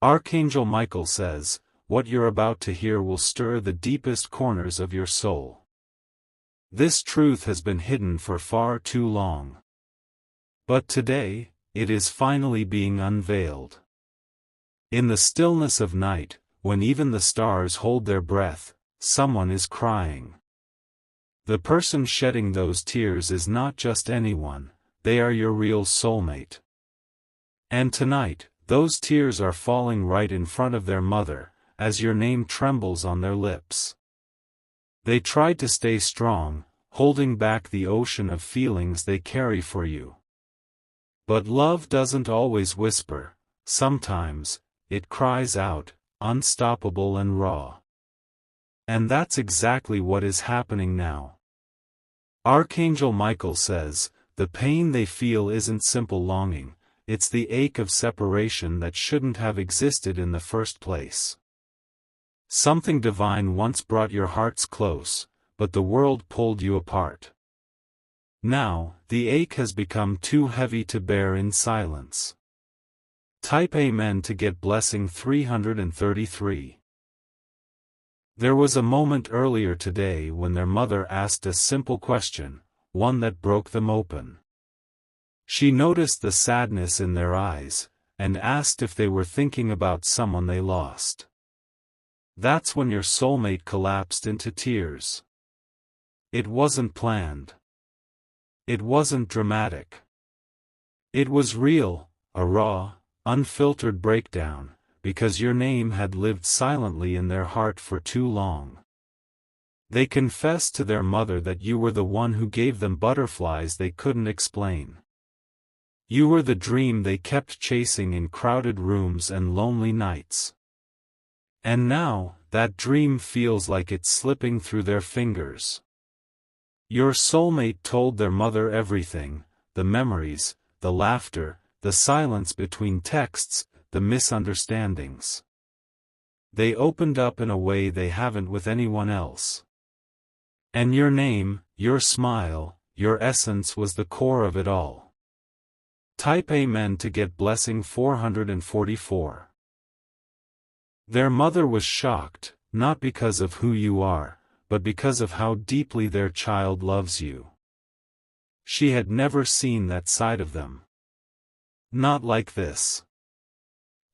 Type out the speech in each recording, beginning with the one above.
Archangel Michael says, what you're about to hear will stir the deepest corners of your soul. This truth has been hidden for far too long. But today, it is finally being unveiled. In the stillness of night, when even the stars hold their breath, someone is crying. The person shedding those tears is not just anyone, they are your real soulmate. And tonight, those tears are falling right in front of their mother, as your name trembles on their lips. They tried to stay strong, holding back the ocean of feelings they carry for you. But love doesn't always whisper, sometimes, it cries out, unstoppable and raw. And that's exactly what is happening now. Archangel Michael says, the pain they feel isn't simple longing, it's the ache of separation that shouldn't have existed in the first place. Something divine once brought your hearts close, but the world pulled you apart. Now, the ache has become too heavy to bear in silence. Type Amen to get blessing 333. There was a moment earlier today when their mother asked a simple question, one that broke them open. She noticed the sadness in their eyes, and asked if they were thinking about someone they lost. That's when your soulmate collapsed into tears. It wasn't planned. It wasn't dramatic. It was real, a raw, unfiltered breakdown, because your name had lived silently in their heart for too long. They confessed to their mother that you were the one who gave them butterflies they couldn't explain. You were the dream they kept chasing in crowded rooms and lonely nights. And now, that dream feels like it's slipping through their fingers. Your soulmate told their mother everything, the memories, the laughter, the silence between texts, the misunderstandings. They opened up in a way they haven't with anyone else. And your name, your smile, your essence was the core of it all. Type Amen to get blessing 444. Their mother was shocked, not because of who you are, but because of how deeply their child loves you. She had never seen that side of them. Not like this.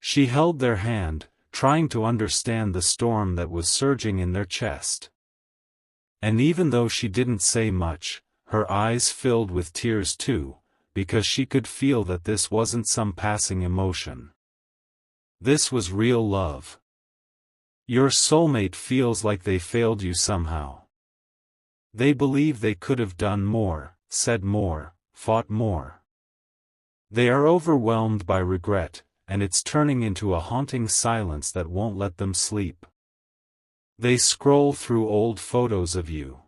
She held their hand, trying to understand the storm that was surging in their chest. And even though she didn't say much, her eyes filled with tears too, because she could feel that this wasn't some passing emotion. This was real love. Your soulmate feels like they failed you somehow. They believe they could have done more, said more, fought more. They are overwhelmed by regret, and it's turning into a haunting silence that won't let them sleep. They scroll through old photos of you.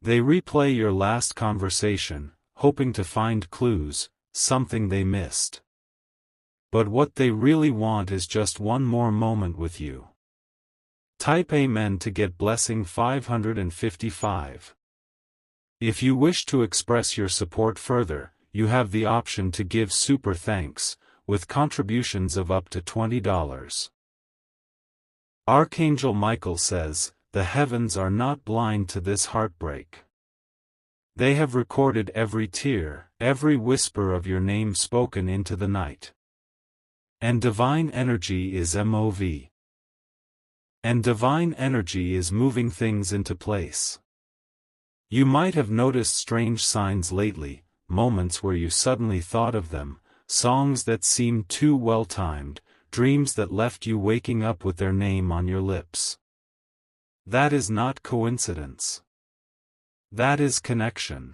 They replay your last conversation, hoping to find clues, something they missed. But what they really want is just one more moment with you. Type Amen to get blessing 555. If you wish to express your support further, you have the option to give super thanks, with contributions of up to $20. Archangel Michael says, the heavens are not blind to this heartbreak. They have recorded every tear, every whisper of your name spoken into the night. And divine energy is MOV. And divine energy is moving things into place. You might have noticed strange signs lately, moments where you suddenly thought of them, songs that seemed too well-timed, dreams that left you waking up with their name on your lips. That is not coincidence. That is connection.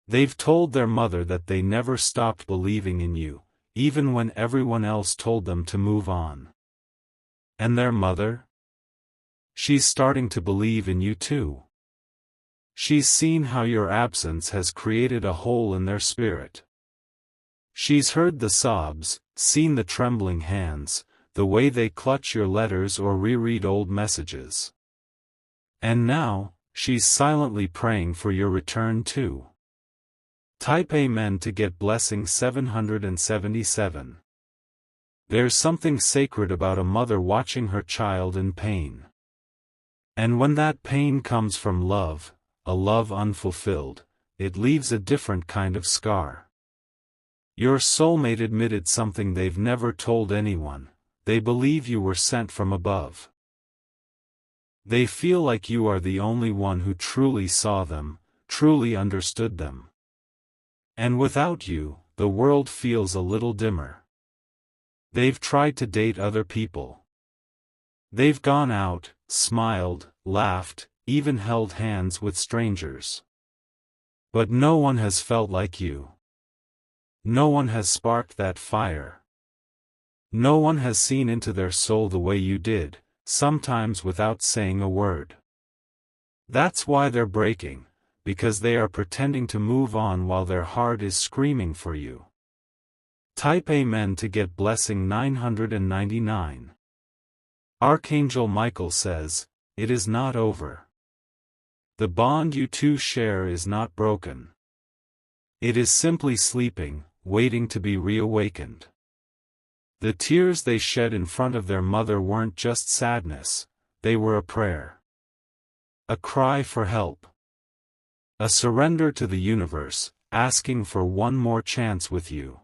They've told their mother that they never stopped believing in you, even when everyone else told them to move on. And their mother? She's starting to believe in you too. She's seen how your absence has created a hole in their spirit. She's heard the sobs, seen the trembling hands, the way they clutch your letters or reread old messages. And now, she's silently praying for your return too. Type Amen to get blessing 777. There's something sacred about a mother watching her child in pain. And when that pain comes from love, a love unfulfilled, it leaves a different kind of scar. Your soulmate admitted something they've never told anyone: they believe you were sent from above. They feel like you are the only one who truly saw them, truly understood them. And without you, the world feels a little dimmer. They've tried to date other people. They've gone out, smiled, laughed, even held hands with strangers. But no one has felt like you. No one has sparked that fire. No one has seen into their soul the way you did, sometimes without saying a word. That's why they're breaking, because they are pretending to move on while their heart is screaming for you. Type Amen to get blessing 999. Archangel Michael says, "It is not over. The bond you two share is not broken. It is simply sleeping, waiting to be reawakened." The tears they shed in front of their mother weren't just sadness, they were a prayer. A cry for help. A surrender to the universe, asking for one more chance with you.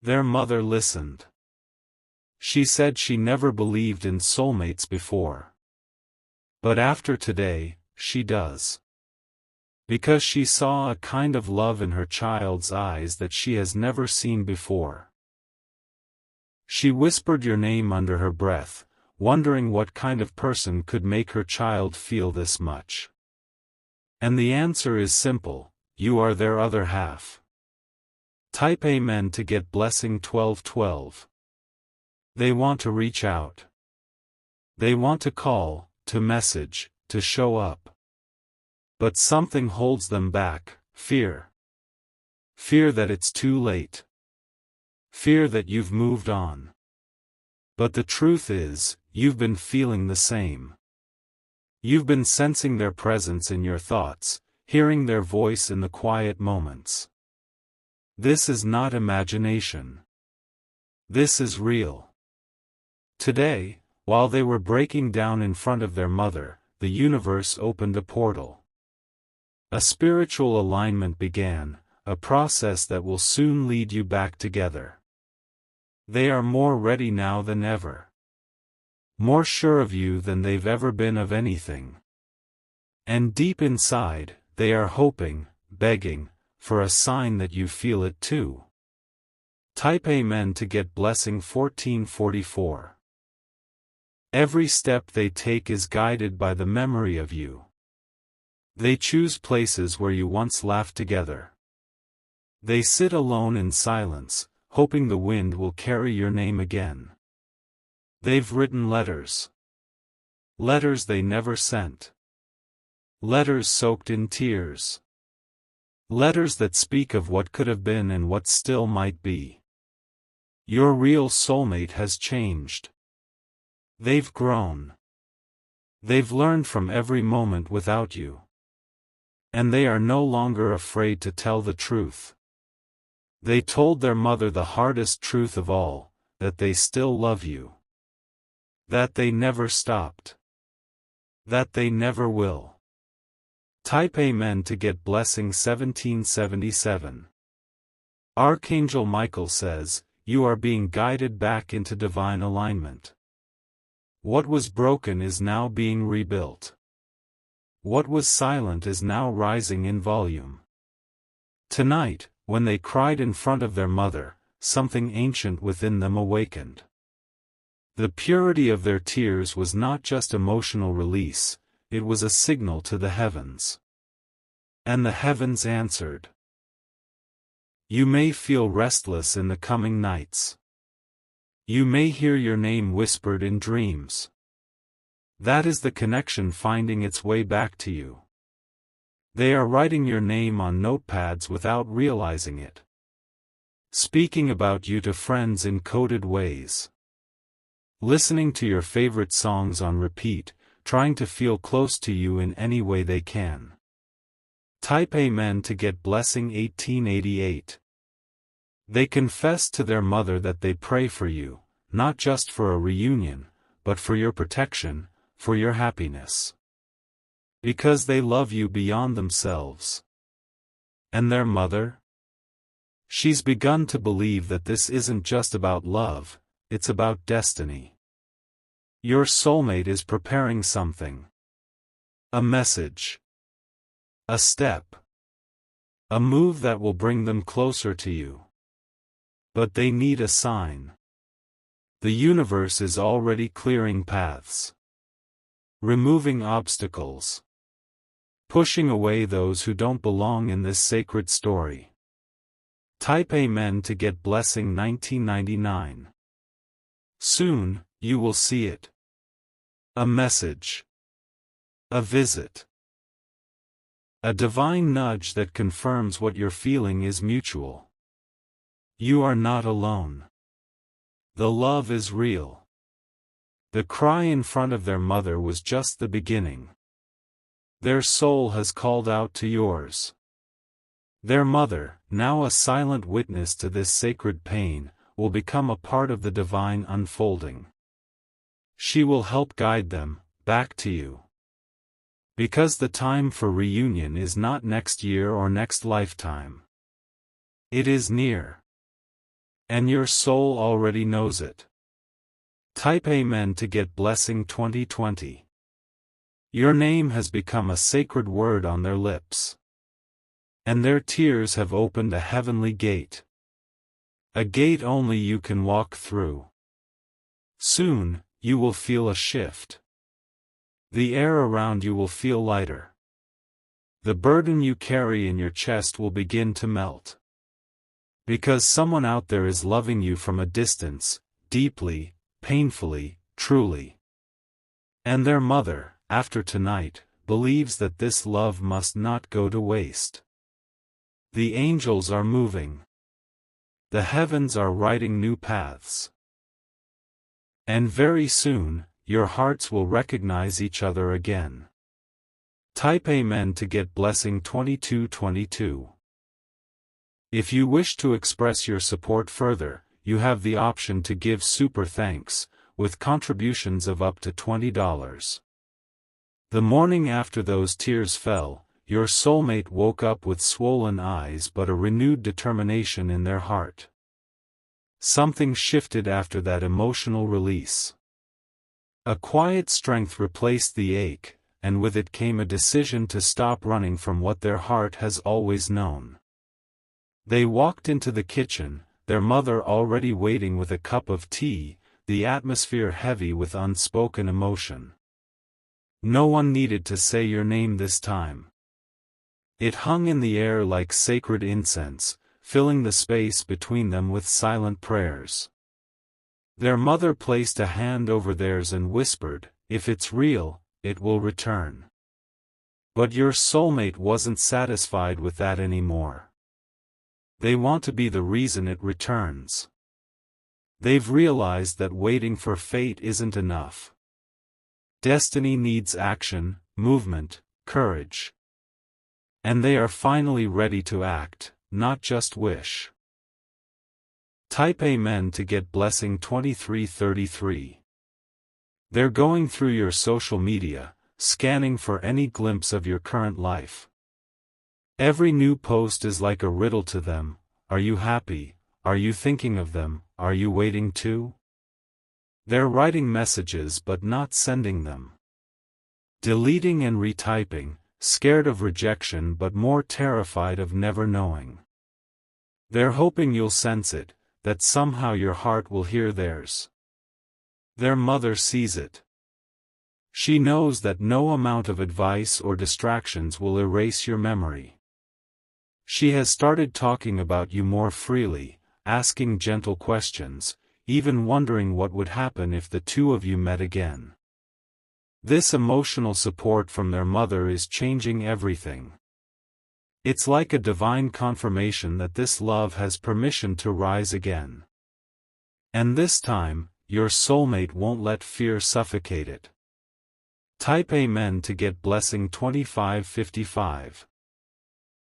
Their mother listened. She said she never believed in soulmates before. But after today, she does. Because she saw a kind of love in her child's eyes that she has never seen before. She whispered your name under her breath, wondering what kind of person could make her child feel this much. And the answer is simple: you are their other half. Type Amen to get blessing 1212. They want to reach out. They want to call, to message, to show up. But something holds them back: fear. Fear that it's too late. Fear that you've moved on. But the truth is, you've been feeling the same. You've been sensing their presence in your thoughts, hearing their voice in the quiet moments. This is not imagination. This is real. Today, while they were breaking down in front of their mother, the universe opened a portal. A spiritual alignment began, a process that will soon lead you back together. They are more ready now than ever. More sure of you than they've ever been of anything. And deep inside, they are hoping, begging, for a sign that you feel it too. Type Amen to get blessing 1444. Every step they take is guided by the memory of you. They choose places where you once laughed together. They sit alone in silence, hoping the wind will carry your name again. They've written letters. Letters they never sent. Letters soaked in tears. Letters that speak of what could have been and what still might be. Your real soulmate has changed. They've grown. They've learned from every moment without you. And they are no longer afraid to tell the truth. They told their mother the hardest truth of all, that they still love you. That they never stopped. That they never will. Type Amen to get blessing 1777. Archangel Michael says, you are being guided back into divine alignment. What was broken is now being rebuilt. What was silent is now rising in volume. Tonight, when they cried in front of their mother, something ancient within them awakened. The purity of their tears was not just emotional release, it was a signal to the heavens. And the heavens answered. You may feel restless in the coming nights. You may hear your name whispered in dreams. That is the connection finding its way back to you. They are writing your name on notepads without realizing it. Speaking about you to friends in coded ways. Listening to your favorite songs on repeat, trying to feel close to you in any way they can. Type Amen to get blessing 1888. They confess to their mother that they pray for you, not just for a reunion, but for your protection, for your happiness. Because they love you beyond themselves. And their mother? She's begun to believe that this isn't just about love, it's about destiny. Your soulmate is preparing something. A message. A step. A move that will bring them closer to you. But they need a sign. The universe is already clearing paths. Removing obstacles. Pushing away those who don't belong in this sacred story. Type Amen to get blessing 1999. Soon, you will see it. A message. A visit. A divine nudge that confirms what you're feeling is mutual. You are not alone. The love is real. The cry in front of their mother was just the beginning. Their soul has called out to yours. Their mother, now a silent witness to this sacred pain, will become a part of the divine unfolding. She will help guide them back to you. Because the time for reunion is not next year or next lifetime. It is near. And your soul already knows it. Type Amen to get blessing 2020. Your name has become a sacred word on their lips. And their tears have opened a heavenly gate. A gate only you can walk through. Soon, you will feel a shift. The air around you will feel lighter. The burden you carry in your chest will begin to melt. Because someone out there is loving you from a distance, deeply, painfully, truly. And their mother, after tonight, believes that this love must not go to waste. The angels are moving. The heavens are writing new paths. And very soon, your hearts will recognize each other again. Type Amen to get blessing 2222. If you wish to express your support further, you have the option to give super thanks, with contributions of up to $20. The morning after those tears fell, your soulmate woke up with swollen eyes but a renewed determination in their heart. Something shifted after that emotional release. A quiet strength replaced the ache, and with it came a decision to stop running from what their heart has always known. They walked into the kitchen, their mother already waiting with a cup of tea, the atmosphere heavy with unspoken emotion. No one needed to say your name this time. It hung in the air like sacred incense, filling the space between them with silent prayers. Their mother placed a hand over theirs and whispered, "If it's real, it will return." But your soulmate wasn't satisfied with that anymore. They want to be the reason it returns. They've realized that waiting for fate isn't enough. Destiny needs action, movement, courage. And they are finally ready to act, not just wish. Type Amen to get blessing 2333. They're going through your social media, scanning for any glimpse of your current life. Every new post is like a riddle to them. Are you happy? Are you thinking of them? Are you waiting too? They're writing messages but not sending them. Deleting and retyping, scared of rejection but more terrified of never knowing. They're hoping you'll sense it, that somehow your heart will hear theirs. Their mother sees it. She knows that no amount of advice or distractions will erase your memory. She has started talking about you more freely, asking gentle questions, even wondering what would happen if the two of you met again. This emotional support from their mother is changing everything. It's like a divine confirmation that this love has permission to rise again. And this time, your soulmate won't let fear suffocate it. Type Amen to get blessing 2555.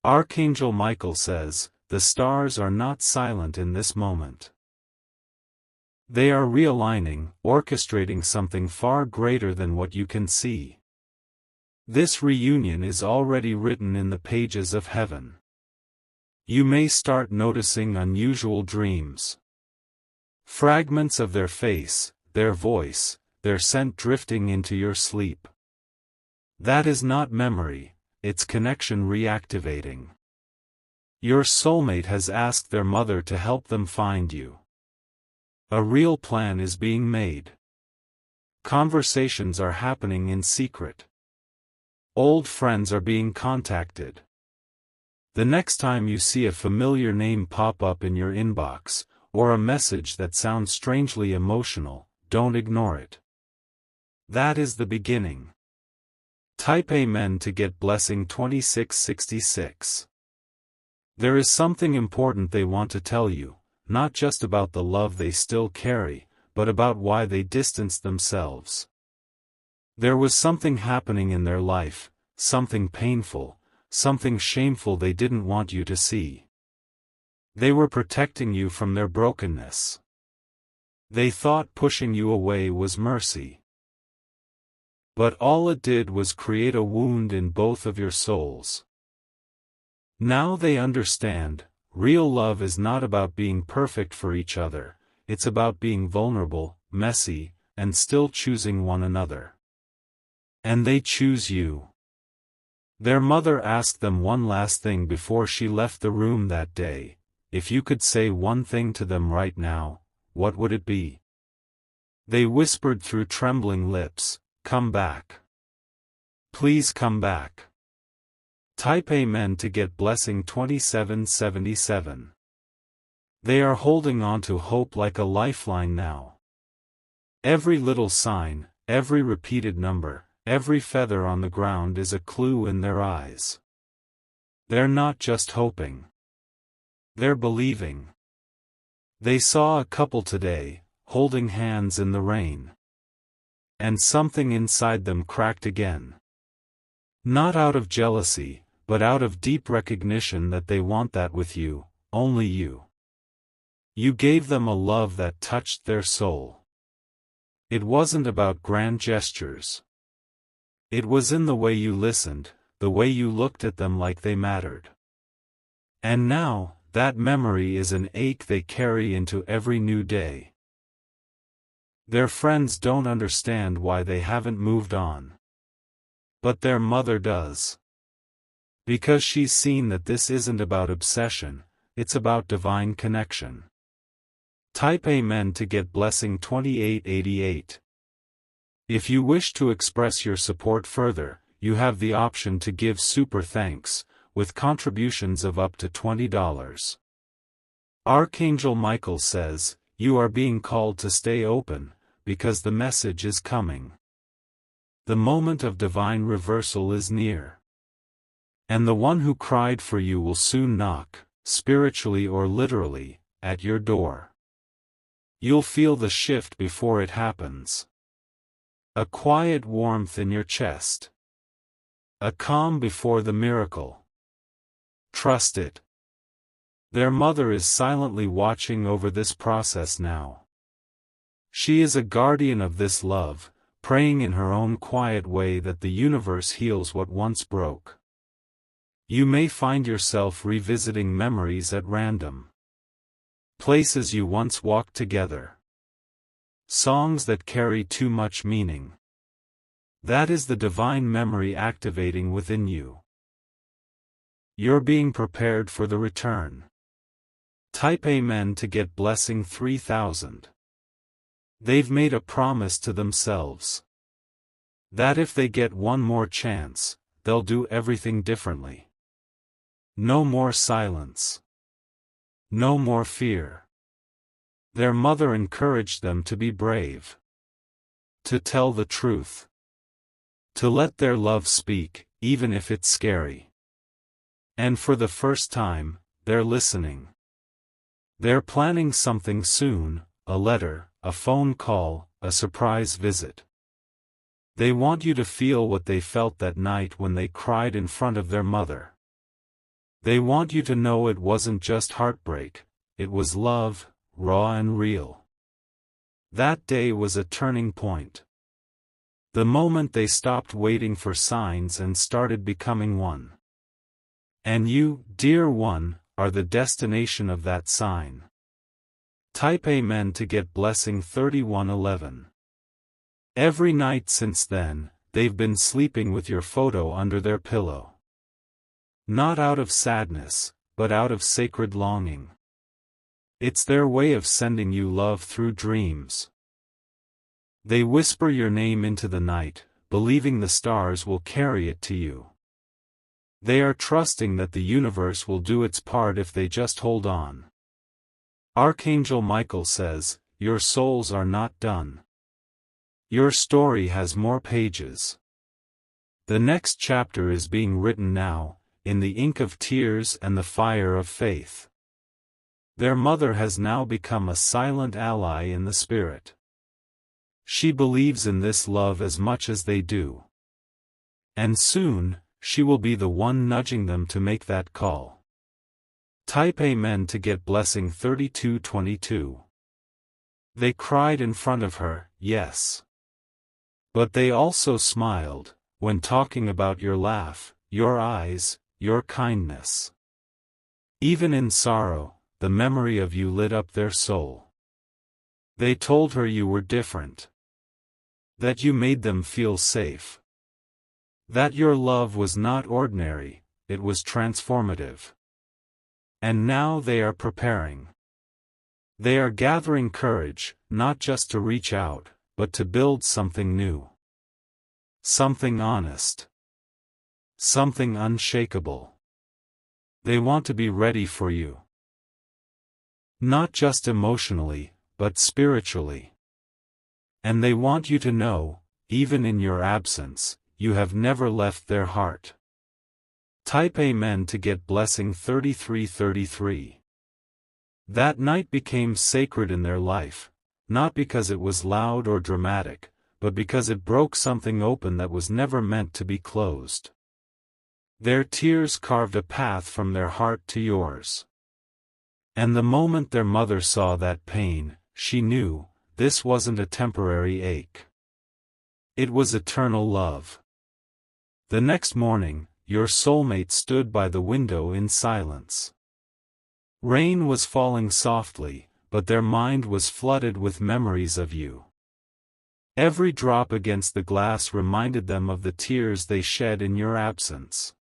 Archangel Michael says, the stars are not silent in this moment. They are realigning, orchestrating something far greater than what you can see. This reunion is already written in the pages of heaven. You may start noticing unusual dreams. Fragments of their face, their voice, their scent drifting into your sleep. That is not memory, it's connection reactivating. Your soulmate has asked their mother to help them find you. A real plan is being made. Conversations are happening in secret. Old friends are being contacted. The next time you see a familiar name pop up in your inbox, or a message that sounds strangely emotional, don't ignore it. That is the beginning. Type Amen to get blessing 2666. There is something important they want to tell you, not just about the love they still carry, but about why they distanced themselves. There was something happening in their life, something painful, something shameful they didn't want you to see. They were protecting you from their brokenness. They thought pushing you away was mercy. But all it did was create a wound in both of your souls. Now they understand, real love is not about being perfect for each other, it's about being vulnerable, messy, and still choosing one another. And they choose you. Their mother asked them one last thing before she left the room that day. If you could say one thing to them right now, what would it be? They whispered through trembling lips, "Come back. Please come back." Type Amen to get blessing 2777. They are holding on to hope like a lifeline now. Every little sign, every repeated number, every feather on the ground is a clue in their eyes. They're not just hoping. They're believing. They saw a couple today, holding hands in the rain. And something inside them cracked again. Not out of jealousy, but out of deep recognition that they want that with you, only you. You gave them a love that touched their soul. It wasn't about grand gestures. It was in the way you listened, the way you looked at them like they mattered. And now, that memory is an ache they carry into every new day. Their friends don't understand why they haven't moved on. But their mother does. Because she's seen that this isn't about obsession, it's about divine connection. Type Amen to get blessing 2888. If you wish to express your support further, you have the option to give super thanks, with contributions of up to $20. Archangel Michael says, you are being called to stay open, because the message is coming. The moment of divine reversal is near. And the one who cried for you will soon knock, spiritually or literally, at your door. You'll feel the shift before it happens. A quiet warmth in your chest. A calm before the miracle. Trust it. Their mother is silently watching over this process now. She is a guardian of this love, praying in her own quiet way that the universe heals what once broke. You may find yourself revisiting memories at random. Places you once walked together. Songs that carry too much meaning. That is the divine memory activating within you. You're being prepared for the return. Type Amen to get blessing 3000. They've made a promise to themselves. That if they get one more chance, they'll do everything differently. No more silence. No more fear. Their mother encouraged them to be brave. To tell the truth. To let their love speak, even if it's scary. And for the first time, they're listening. They're planning something soon, a letter, a phone call, a surprise visit. They want you to feel what they felt that night when they cried in front of their mother. They want you to know it wasn't just heartbreak, it was love, raw and real. That day was a turning point. The moment they stopped waiting for signs and started becoming one. And you, dear one, are the destination of that sign. Type Amen to get blessing 3111. Every night since then, they've been sleeping with your photo under their pillow. Not out of sadness, but out of sacred longing. It's their way of sending you love through dreams. They whisper your name into the night, believing the stars will carry it to you. They are trusting that the universe will do its part if they just hold on. Archangel Michael says, your souls are not done. Your story has more pages. The next chapter is being written now, in the ink of tears and the fire of faith. Their mother has now become a silent ally in the spirit. She believes in this love as much as they do. And soon, she will be the one nudging them to make that call. Type Amen to get blessing 3222. They cried in front of her, yes. But they also smiled, when talking about your laugh, your eyes, your kindness. Even in sorrow, the memory of you lit up their soul. They told her you were different. That you made them feel safe. That your love was not ordinary, it was transformative. And now they are preparing. They are gathering courage, not just to reach out, but to build something new. Something honest. Something unshakable. They want to be ready for you. Not just emotionally, but spiritually. And they want you to know, even in your absence, you have never left their heart. Type Amen to get blessing 3333. That night became sacred in their life, not because it was loud or dramatic, but because it broke something open that was never meant to be closed. Their tears carved a path from their heart to yours. And the moment their mother saw that pain, she knew, this wasn't a temporary ache. It was eternal love. The next morning, your soulmate stood by the window in silence. Rain was falling softly, but their mind was flooded with memories of you. Every drop against the glass reminded them of the tears they shed in your absence.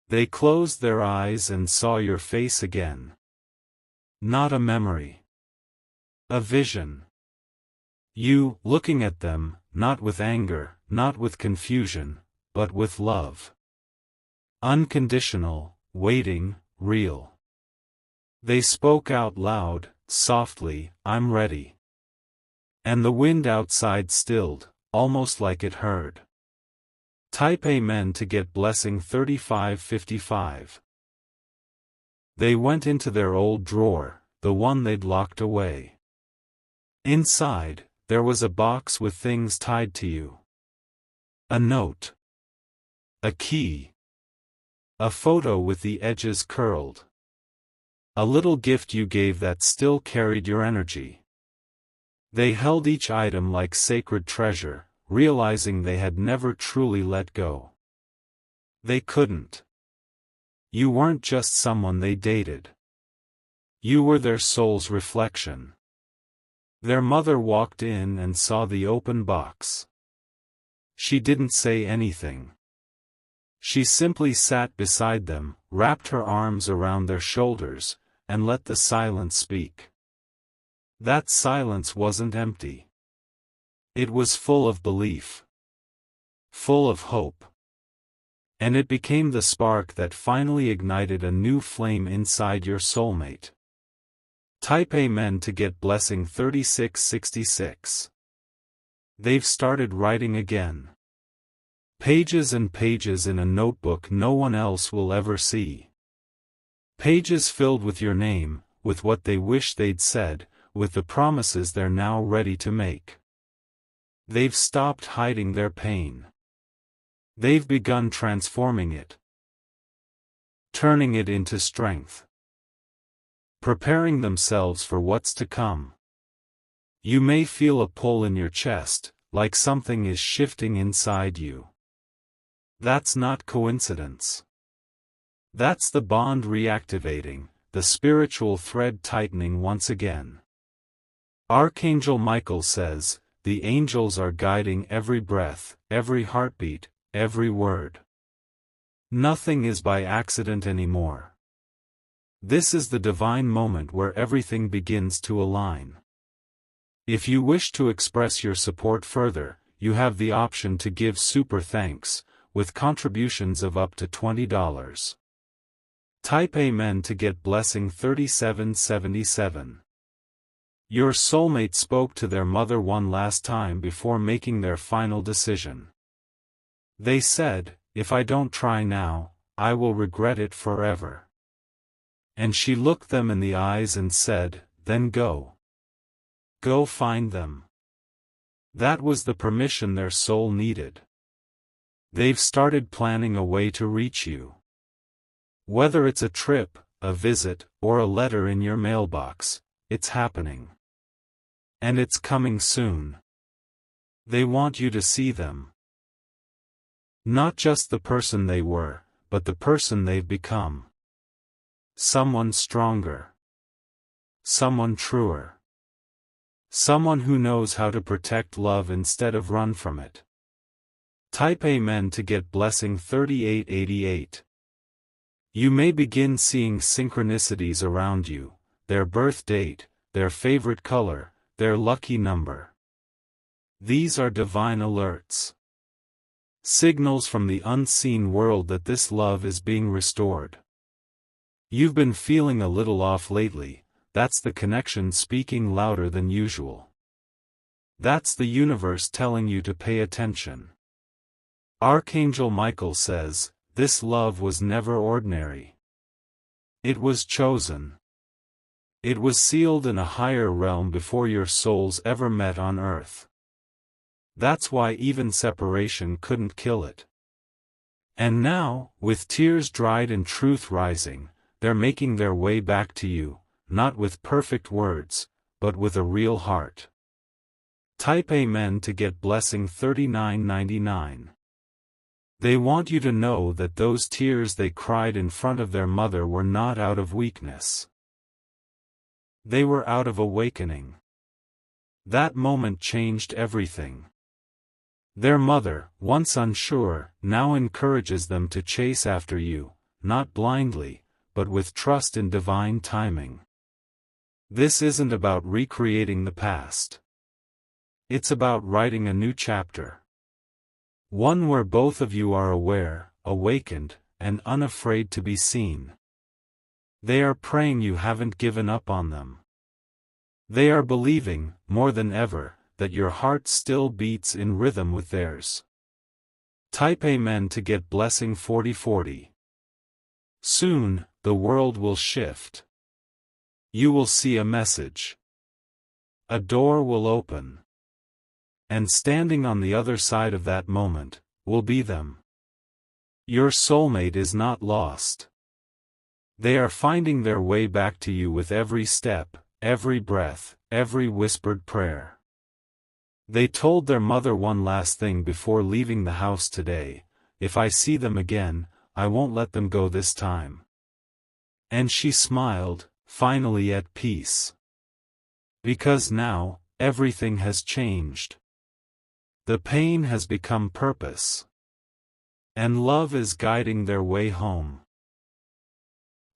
They closed their eyes and saw your face again. Not a memory. A vision. You, looking at them, not with anger, not with confusion, but with love. Unconditional, waiting, real. They spoke out loud, softly, I'm ready. And the wind outside stilled, almost like it heard. Type Amen to get blessing 3555. They went into their old drawer, the one they'd locked away. Inside, there was a box with things tied to you. A note. A key. A photo with the edges curled. A little gift you gave that still carried your energy. They held each item like sacred treasure, realizing they had never truly let go. They couldn't. You weren't just someone they dated. You were their soul's reflection. Their mother walked in and saw the open box. She didn't say anything. She simply sat beside them, wrapped her arms around their shoulders, and let the silence speak. That silence wasn't empty. It was full of belief. Full of hope. And it became the spark that finally ignited a new flame inside your soulmate. Type Amen to get blessing 3666. They've started writing again. Pages and pages in a notebook no one else will ever see. Pages filled with your name, with what they wish they'd said, with the promises they're now ready to make. They've stopped hiding their pain. They've begun transforming it. turning it into strength, preparing themselves for what's to come. You may feel a pull in your chest, like something is shifting inside you. That's not coincidence. That's the bond reactivating, the spiritual thread tightening once again. Archangel Michael says, the angels are guiding every breath, every heartbeat, every word. Nothing is by accident anymore. This is the divine moment where everything begins to align. If you wish to express your support further, you have the option to give super thanks, with contributions of up to $20. Type Amen to get blessing 3777. Your soulmate spoke to their mother one last time before making their final decision. They said, "If I don't try now, I will regret it forever." And she looked them in the eyes and said, "Then go. Go find them." That was the permission their soul needed. They've started planning a way to reach you. Whether it's a trip, a visit, or a letter in your mailbox, it's happening. And it's coming soon. They want you to see them. Not just the person they were, but the person they've become. Someone stronger. Someone truer. Someone who knows how to protect love instead of run from it. Type Amen to get blessing 3888. You may begin seeing synchronicities around you, their birth date, their favorite color, their lucky number. These are divine alerts. Signals from the unseen world that this love is being restored. You've been feeling a little off lately, that's the connection speaking louder than usual. That's the universe telling you to pay attention. Archangel Michael says, this love was never ordinary. It was chosen. It was sealed in a higher realm before your souls ever met on earth. That's why even separation couldn't kill it. And now, with tears dried and truth rising, they're making their way back to you, not with perfect words, but with a real heart. Type Amen to get blessing 3999. They want you to know that those tears they cried in front of their mother were not out of weakness. They were out of awakening. That moment changed everything. Their mother, once unsure, now encourages them to chase after you, not blindly, but with trust in divine timing. This isn't about recreating the past. It's about writing a new chapter. One where both of you are aware, awakened, and unafraid to be seen. They are praying you haven't given up on them. They are believing, more than ever, that your heart still beats in rhythm with theirs. Type Amen to get blessing 4040. Soon, the world will shift. You will see a message. A door will open. And standing on the other side of that moment, will be them. Your soulmate is not lost. They are finding their way back to you with every step, every breath, every whispered prayer. They told their mother one last thing before leaving the house today: if I see them again, I won't let them go this time. And she smiled, finally at peace. Because now, everything has changed. The pain has become purpose. And love is guiding their way home.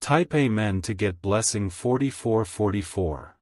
Type Amen to get blessing 4444.